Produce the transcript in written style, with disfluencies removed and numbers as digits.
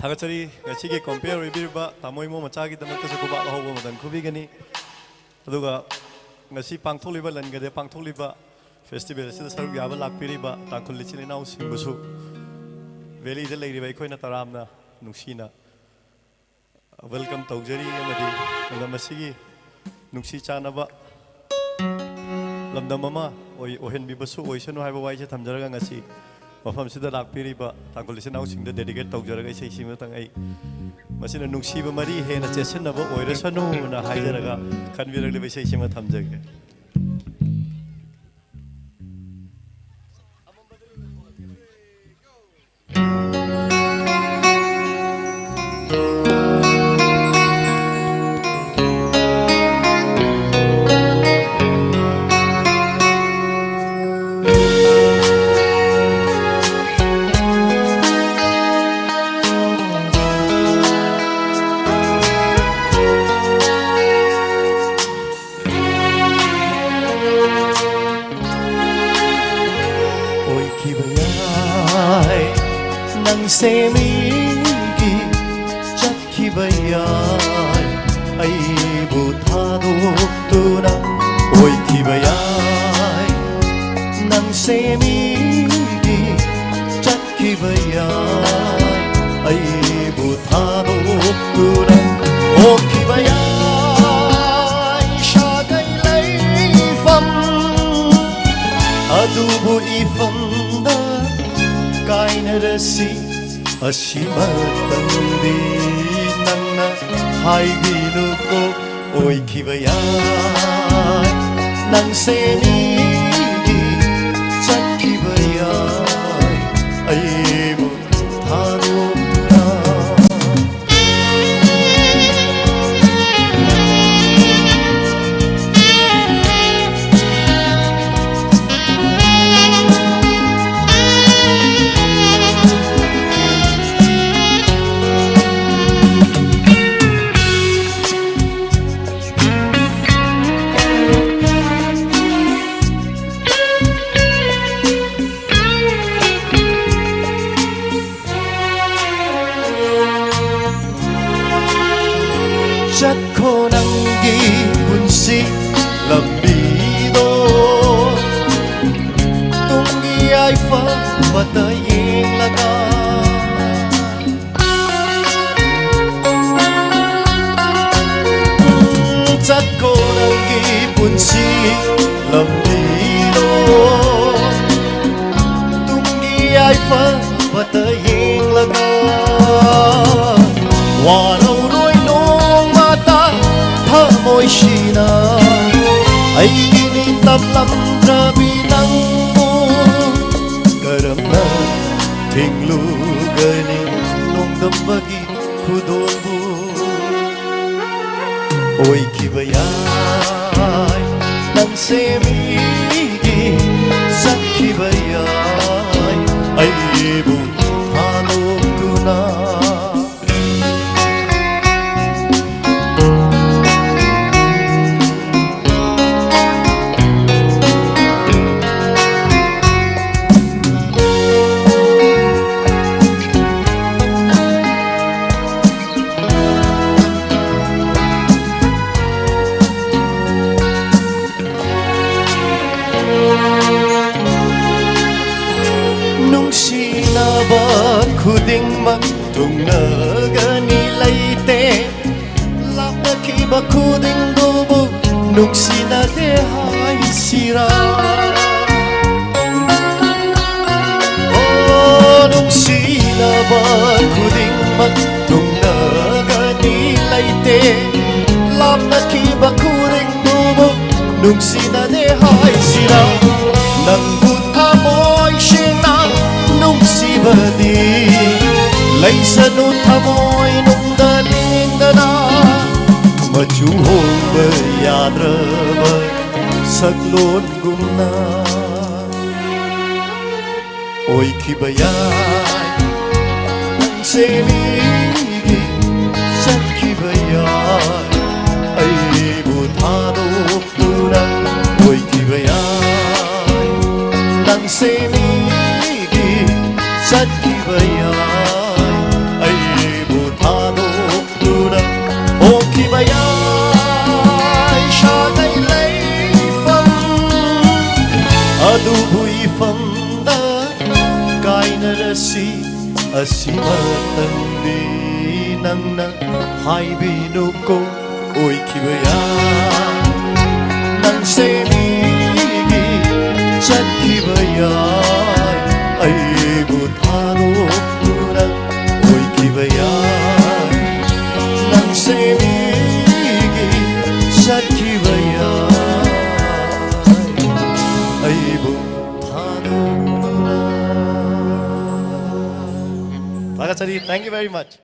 थागचरी ngasiगी compare ribirba tamoi mo machagi damakta su kuba hobo madan khubigani aduga ngasi pangtholiba langade pangtholiba festival sida saruk yaba lakpiriba tangkhul lichili nau singbusu valley da leiriba ikhoina taramna nungsina welcome tawjari amadi lamasigi nungsi chanaba lamdam ama ohen bibasu oisanu haiba waise thamjaraga ngasi mafam sida lakpiriba tangkhul lichili nau singda dedicate tawjaraga isei sima tang ai masina nungsiba mari hena chesenaba oirasanu na haijaraga khanbiragli isei sima thamjage Semigi chakhibayai aibu thadokduna oikhibayai nang semigi chakhibayai aibu thadokduna okhibayai shagai leifam adubu ifamda kainarasi Ashimatandi nangna haibinuko oikhibayai nang senigi chakhibayai aibu thadokduna Chakho nangi punsi lambido tungi ai fa batayeng laga Chakho nangi punsi lambido tungi ai fa batayeng laga Waro Thamoy shina ay ginitamlam grabe ng mo karamna tingluganin nung dambagi kudol mo oy kibayay ng semigi sa kibayay ay ibong hanong tuna Kuding magtungnaga nilayte Lapa kiba kuding dubo Nung sinadehay sira Oh, nung sinaba kuding magtungnaga nilayte Lapa kiba kuding dubo Nung sinadehay sira Nang buta mo'y sinang nung sibadi Laysa no thamoy nung daling dana Machuhong bayadraba saglon gumna Oy kibayay nang semigi sa kibayay ay buthanok tunang Oy kibayay nang semigi sa kibayay ay ngasi asimatandi nangna haibinuko oikibaya nang semigi chatkibaya aibu tharokuna oikibaya nang semigi chatkibaya aibu tharokuna. Thank you very much.